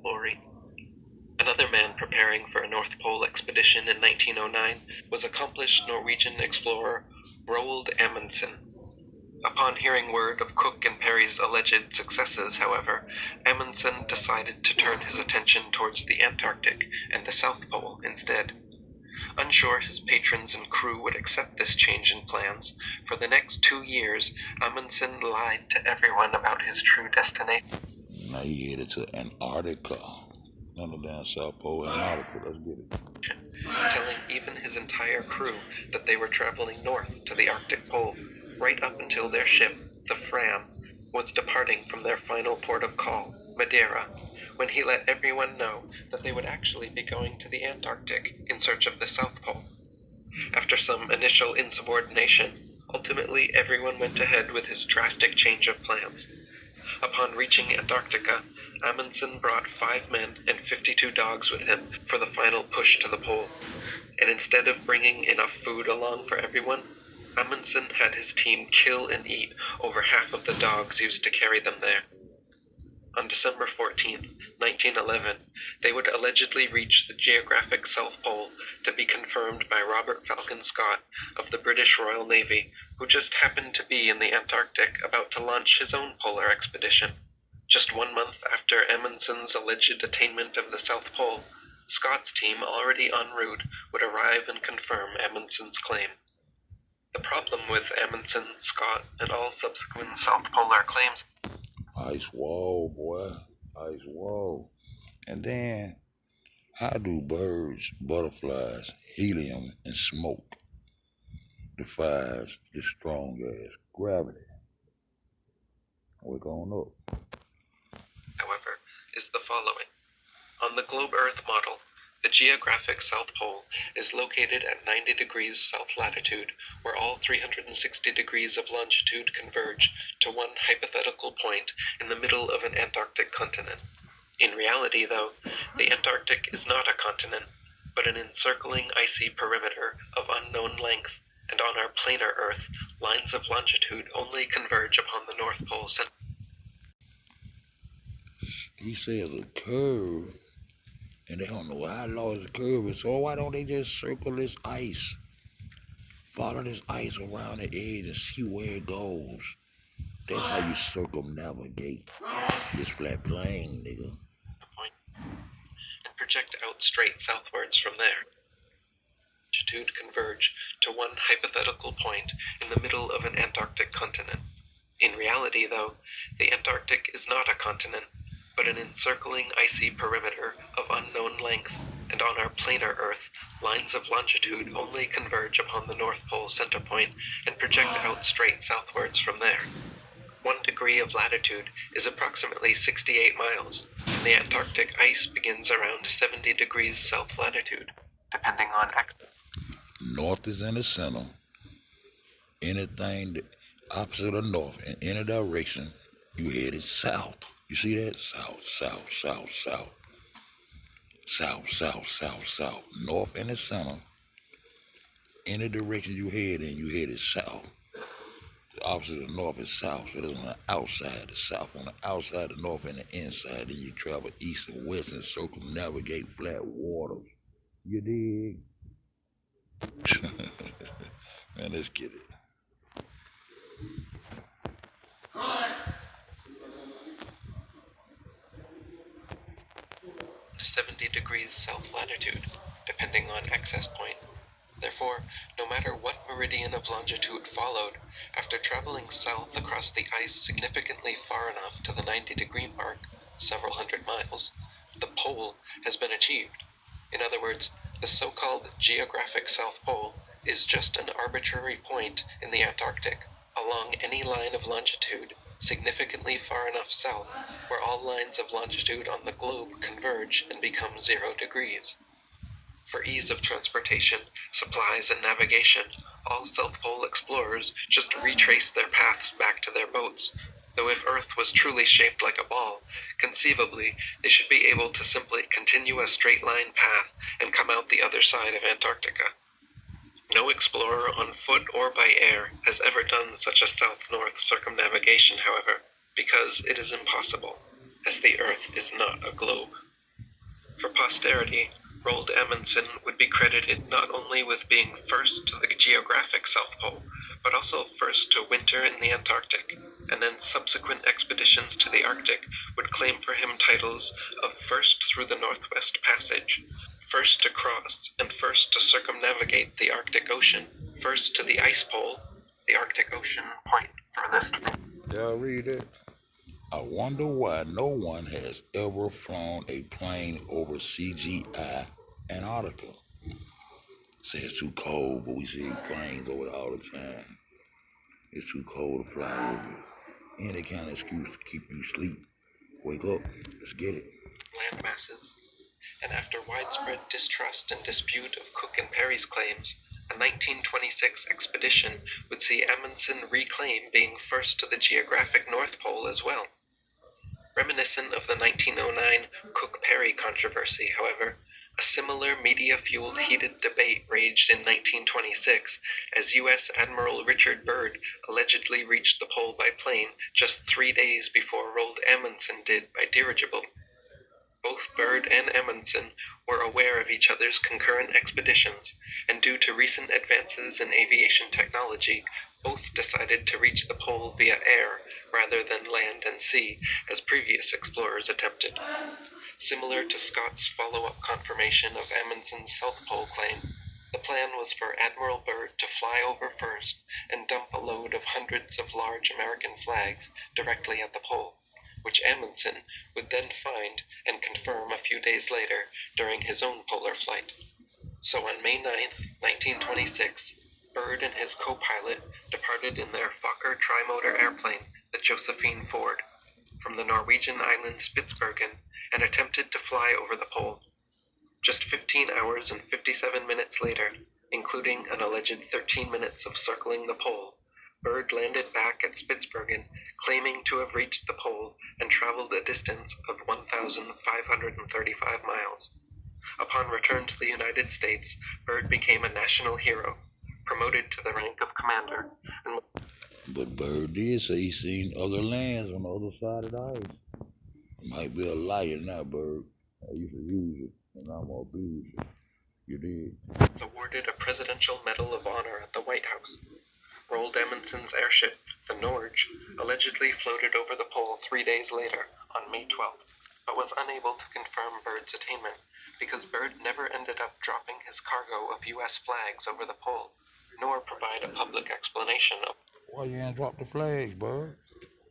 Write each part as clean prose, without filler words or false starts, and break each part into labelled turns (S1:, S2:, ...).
S1: glory. Another man preparing for a North Pole expedition in 1909 was accomplished Norwegian explorer Roald Amundsen. Upon hearing word of Cook and Parry's alleged successes, however, Amundsen decided to turn his attention towards the Antarctic and the South Pole instead. Unsure his patrons and crew would accept this change in plans, for the next 2 years, Amundsen lied to everyone about his true destination.
S2: Now he headed to Antarctica. None of damn South Pole, Antarctica. Let's get it.
S1: Telling even his entire crew that they were traveling north to the Arctic Pole, right up until their ship, the Fram, was departing from their final port of call, Madeira, when he let everyone know that they would actually be going to the Antarctic in search of the South Pole. After some initial insubordination, ultimately everyone went ahead with his drastic change of plans. Upon reaching Antarctica, Amundsen brought 5 men and 52 dogs with him for the final push to the pole. And instead of bringing enough food along for everyone, Amundsen had his team kill and eat over half of the dogs used to carry them there. On December 14, 1911, they would allegedly reach the geographic South Pole, to be confirmed by Robert Falcon Scott of the British Royal Navy, who just happened to be in the Antarctic about to launch his own polar expedition. Just 1 month after Amundsen's alleged attainment of the South Pole, Scott's team, already en route, would arrive and confirm Amundsen's claim. The problem with Amundsen, Scott, and all subsequent South Polar claims.
S2: Ice wall, boy. Ice wall. And then, how do birds, butterflies, helium, and smoke defies the strong as gravity? Wake on up.
S1: However, is the following. On the globe Earth model, the geographic South Pole is located at 90 degrees south latitude, where all 360 degrees of longitude converge to one hypothetical point in the middle of an Antarctic continent. In reality, though, the Antarctic is not a continent, but an encircling icy perimeter of unknown length, and on our planar Earth, lines of longitude only converge upon the North Pole center.
S2: He says a curve, and they don't know how long the curve is, so why don't they just circle this ice? Follow this ice around the edge and see where it goes. That's how you circumnavigate this flat plane, nigga.
S1: And project out straight southwards from there. Longitude converge to one hypothetical point in the middle of an Antarctic continent. In reality, though, the Antarctic is not a continent, but an encircling icy perimeter of unknown length, and on our planar Earth, lines of longitude only converge upon the North Pole center point and project out straight southwards from there. 1 degree of latitude is approximately 68 miles, and the Antarctic ice begins around 70 degrees south latitude, depending on axis.
S2: North is in the center. Anything opposite of north in any direction, you headed south. You see that? South, south, south, south. South, south, south, south. North in the center. Any direction you head in, you headed south. The opposite of north is south, so that's on the outside, the south on the outside, the north and the inside. Then you travel east and west and circumnavigate flat waters. You dig? Man, let's get it.
S1: 70 degrees south latitude, depending on access point. Therefore, no matter what meridian of longitude followed, after traveling south across the ice significantly far enough to the 90-degree mark, several hundred miles, the pole has been achieved. In other words, the so-called geographic South Pole is just an arbitrary point in the Antarctic, along any line of longitude, significantly far enough south, where all lines of longitude on the globe converge and become 0 degrees. For ease of transportation, supplies, and navigation, all South Pole explorers just retrace their paths back to their boats, though if Earth was truly shaped like a ball, conceivably they should be able to simply continue a straight-line path and come out the other side of Antarctica. No explorer on foot or by air has ever done such a south-north circumnavigation, however, because it is impossible, as the Earth is not a globe. For posterity, Roald Amundsen would be credited not only with being first to the geographic South Pole, but also first to winter in the Antarctic, and then subsequent expeditions to the Arctic would claim for him titles of first through the Northwest Passage, first to cross and first to circumnavigate the Arctic Ocean, first to the ice pole, the Arctic Ocean point furthest from.
S2: Y'all read it? I wonder why no one has ever flown a plane over CGI Antarctica. Say it's too cold, but we see planes over there all the time. It's too cold to fly over. Any kind of excuse to keep you asleep. Wake up. Let's get it.
S1: Land masses. And after widespread distrust and dispute of Cook and Parry's claims, a 1926 expedition would see Amundsen reclaim being first to the geographic North Pole as well. Reminiscent of the 1909 Cook-Parry controversy, however, a similar media-fueled heated debate raged in 1926 as U.S. Admiral Richard Byrd allegedly reached the pole by plane just 3 days before Roald Amundsen did by dirigible. Both Byrd and Amundsen were aware of each other's concurrent expeditions, and due to recent advances in aviation technology, both decided to reach the pole via air rather than land and sea, as previous explorers attempted. Similar to Scott's follow-up confirmation of Amundsen's South Pole claim, the plan was for Admiral Byrd to fly over first and dump a load of hundreds of large American flags directly at the pole, which Amundsen would then find and confirm a few days later during his own polar flight. So on May 9, 1926, Byrd and his co-pilot departed in their Fokker trimotor airplane, the Josephine Ford, from the Norwegian island Spitsbergen and attempted to fly over the pole. Just 15 hours and 57 minutes later, including an alleged 13 minutes of circling the pole, Byrd landed back at Spitsbergen, claiming to have reached the pole and traveled a distance of 1,535 miles. Upon return to the United States, Byrd became a national hero, promoted to the rank of commander.
S2: But Byrd did say he seen other lands on the other side of the ice. Might be a liar now, Byrd. I used to use it, and I'm gonna abuse it. You did.
S1: Was awarded a Presidential Medal of Honor at the White House. Roald Amundsen's airship, the NORGE, allegedly floated over the pole 3 days later, on May 12th, but was unable to confirm Byrd's attainment because Byrd never ended up dropping his cargo of U.S. flags over the pole, nor provide a public explanation of
S2: Why you ain't drop the flags, Byrd?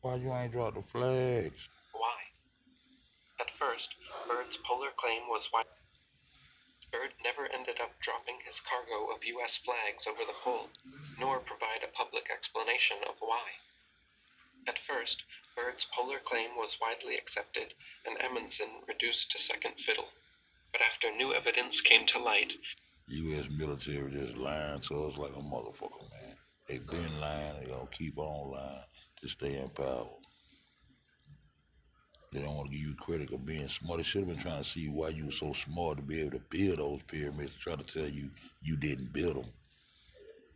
S2: Why you ain't drop the flags?
S1: why. At first, Byrd's polar claim was why Byrd never ended up dropping his cargo of U.S. flags over the pole, nor provide a public explanation of why. At first, Byrd's polar claim was widely accepted and Amundsen reduced to second fiddle. But after new evidence came to light,
S2: U.S. military just lying to us like a motherfucker, man. They been lying, they gonna keep on lying to stay in power. They don't want to give you credit for being smart. They should have been trying to see why you were so smart to be able to build those pyramids, to try to tell you you didn't build them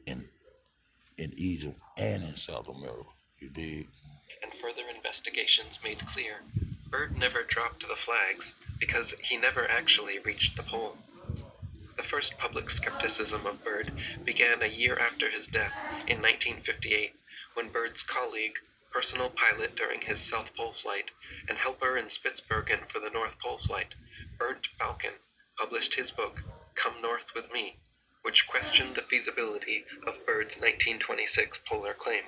S2: in Egypt and in South America. You did.
S1: And further investigations made clear, Byrd never dropped the flags because he never actually reached the pole. The first public skepticism of Byrd began a year after his death in 1958, when Byrd's colleague, personal pilot during his South Pole flight, and helper in Spitsbergen for the North Pole flight, Bernd Balken, published his book, Come North With Me, which questioned the feasibility of Byrd's 1926 polar claim.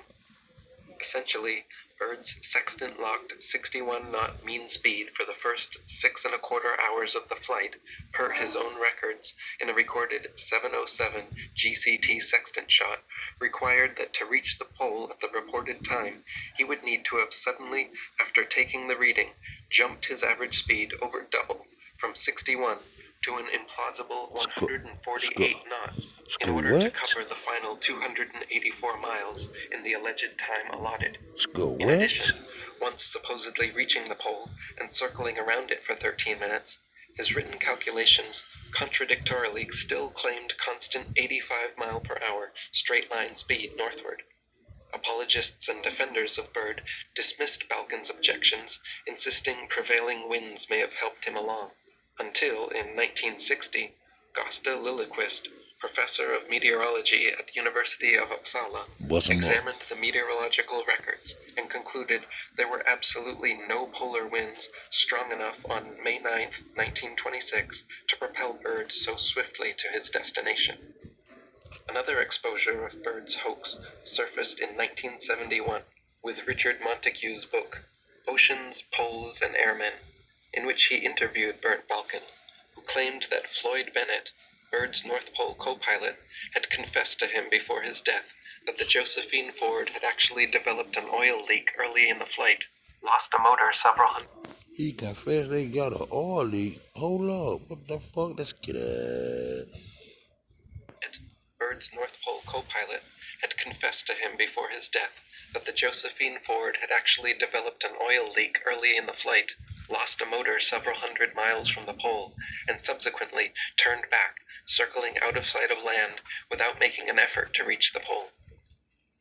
S1: Essentially, Byrd's sextant-locked 61-knot mean speed for the first 6.25 hours of the flight, per his own records, in a recorded 7:07 GCT sextant shot, required that to reach the pole at the reported time, he would need to have suddenly, after taking the reading, jumped his average speed over double, from 61 to an implausible 148 knots, in order to cover the final 284 miles in the alleged time allotted. In addition, once supposedly reaching the pole and circling around it for 13 minutes, his written calculations contradictorily still claimed constant 85 mile per hour straight-line speed northward. Apologists and defenders of Byrd dismissed Balken's objections, insisting prevailing winds may have helped him along, until in 1960, Gösta Liljeqvist, professor of meteorology at University of Uppsala,
S2: Bust 'em up.
S1: examined the meteorological records and concluded there were absolutely no polar winds strong enough on May 9th, 1926, to propel Byrd so swiftly to his destination. Another exposure of Byrd's hoax surfaced in 1971 with Richard Montagu's book, Oceans, Poles, and Airmen, in which he interviewed Bernd Balken, who claimed that Floyd Bennett, Byrd's North Pole co-pilot, had confessed to him before his death that the Josephine Ford had actually developed an oil leak early in the flight, lost a motor several hundred.
S2: He confessed they got an oil leak. Hold up. What the fuck? Let's get it.
S1: Byrd's North Pole co-pilot had confessed to him before his death that the Josephine Ford had actually developed an oil leak early in the flight, lost a motor several hundred miles from the pole, and subsequently turned back, circling out of sight of land without making an effort to reach the pole.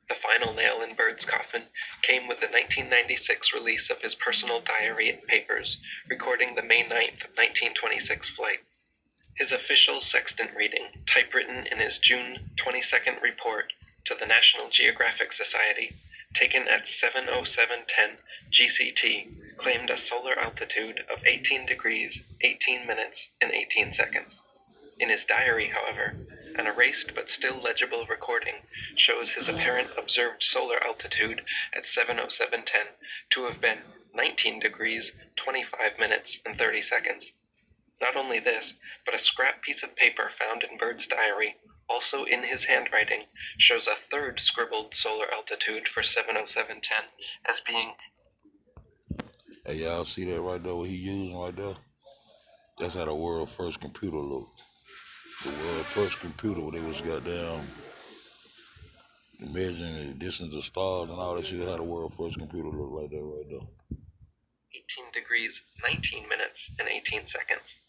S1: The final nail in Byrd's coffin came with the 1996 release of his personal diary and papers, recording the May 9th, 1926 flight. His official sextant reading, typewritten in his June 22nd report to the National Geographic Society, taken at 7:07:10 GCT, claimed a solar altitude of 18 degrees, 18 minutes, and 18 seconds. In his diary, however, an erased but still legible recording shows his apparent observed solar altitude at 7:07:10 to have been 19 degrees, 25 minutes, and 30 seconds. Not only this, but a scrap piece of paper found in Byrd's diary, also in his handwriting, shows a third scribbled solar altitude for 7:07:10 as being.
S2: Hey, y'all see that right there? What he using right there? That's how the world's first computer looked. The world's first computer where they was goddamn measuring the distance of stars and all that shit. How the world's first computer looked like that right there.
S1: 18 degrees, 19 minutes, and 18 seconds.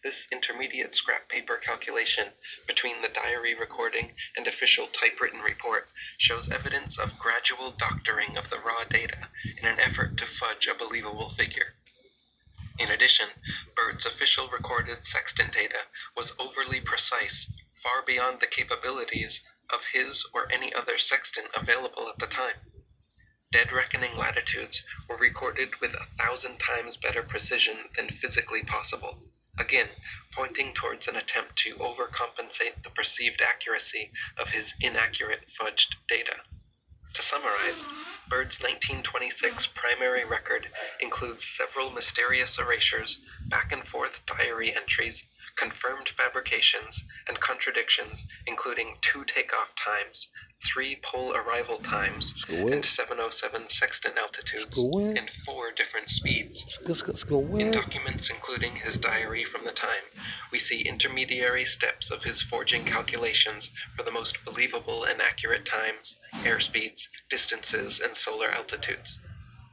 S1: This intermediate scrap paper calculation between the diary recording and official typewritten report shows evidence of gradual doctoring of the raw data in an effort to fudge a believable figure. In addition, Byrd's official recorded sextant data was overly precise, far beyond the capabilities of his or any other sextant available at the time. Dead reckoning latitudes were recorded with 1,000 times better precision than physically possible, again pointing towards an attempt to overcompensate the perceived accuracy of his inaccurate fudged data. To summarize, Byrd's 1926 primary record includes several mysterious erasures, back and forth diary entries, confirmed fabrications, and contradictions, including 2 takeoff times, 3 pole arrival times, and 7:07 sextant altitudes, and 4 different speeds. In documents including his diary from the time, we see intermediary steps of his forging calculations for the most believable and accurate times, airspeeds, distances, and solar altitudes.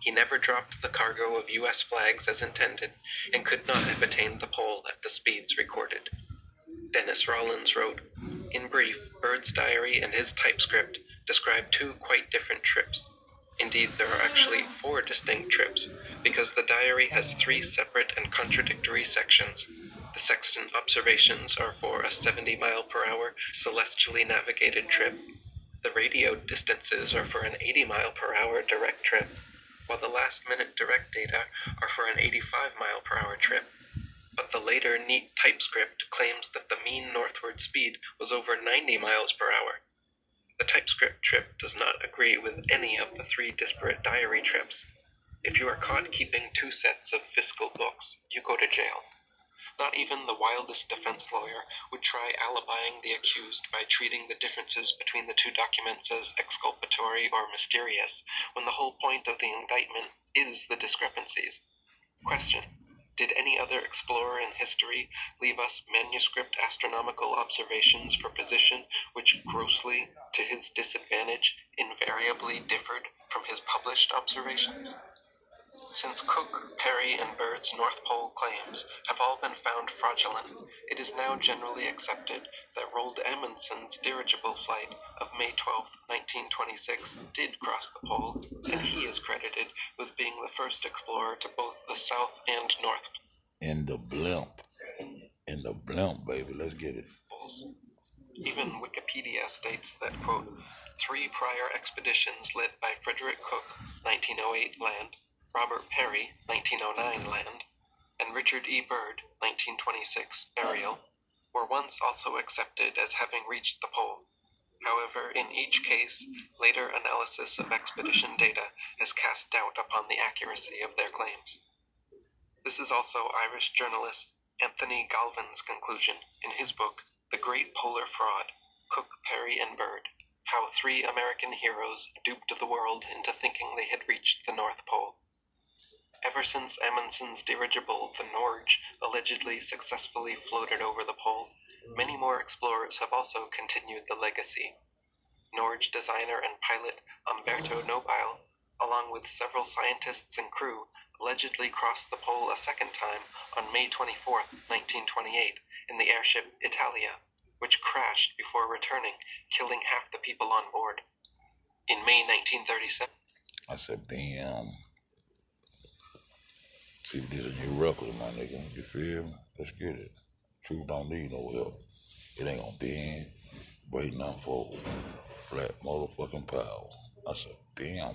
S1: He never dropped the cargo of U.S. flags as intended, and could not have attained the pole at the speeds recorded. Dennis Rollins wrote, "In brief, Byrd's diary and his typescript describe 2 quite different trips. Indeed, there are actually 4 distinct trips, because the diary has 3 separate and contradictory sections. The sextant observations are for a 70-mile-per-hour celestially navigated trip. The radioed distances are for an 80-mile-per-hour direct trip, while the last-minute direct data are for an 85-mile-per-hour trip. But the later neat typescript claims that the mean northward speed was over 90 miles per hour. The typescript trip does not agree with any of the 3 disparate diary trips. If you are caught keeping 2 sets of fiscal books, you go to jail. Not even the wildest defense lawyer would try alibying the accused by treating the differences between the 2 documents as exculpatory or mysterious, when the whole point of the indictment is the discrepancies. Question: did any other explorer in history leave us manuscript astronomical observations for position which grossly, to his disadvantage, invariably differed from his published observations? Since Cook, Perry, and Byrd's North Pole claims have all been found fraudulent, it is now generally accepted that Roald Amundsen's dirigible flight of May 12, 1926 did cross the pole, and he is credited with being the first explorer to both the South and North.
S2: In the BLIMP. In the blimp, baby. Let's get it.
S1: Even Wikipedia states that, quote, 3 prior expeditions led by Frederick Cook, 1908 land, Robert Peary, 1909 land, and Richard E. Byrd, 1926 aerial, were once also accepted as having reached the pole. However, in each case, later analysis of expedition data has cast doubt upon the accuracy of their claims. This is also Irish journalist Anthony Galvin's conclusion in his book, The Great Polar Fraud, Cook, Peary, and Byrd, How 3 American Heroes Duped the World into Thinking They Had Reached the North Pole. Ever since Amundsen's dirigible, the NORGE, allegedly successfully floated over the pole, many more explorers have also continued the legacy. NORGE designer and pilot Umberto Nobile, along with several scientists and crew, allegedly crossed the pole a second time on May 24, 1928, in the airship Italia, which crashed before returning, killing half the people on board. In May 1937,
S2: I said, damn. See, this is a new record, my nigga. You feel me? Let's get it. Truth don't need no help. It ain't gonna bend, break, not fold. Flat motherfucking power. I said, damn.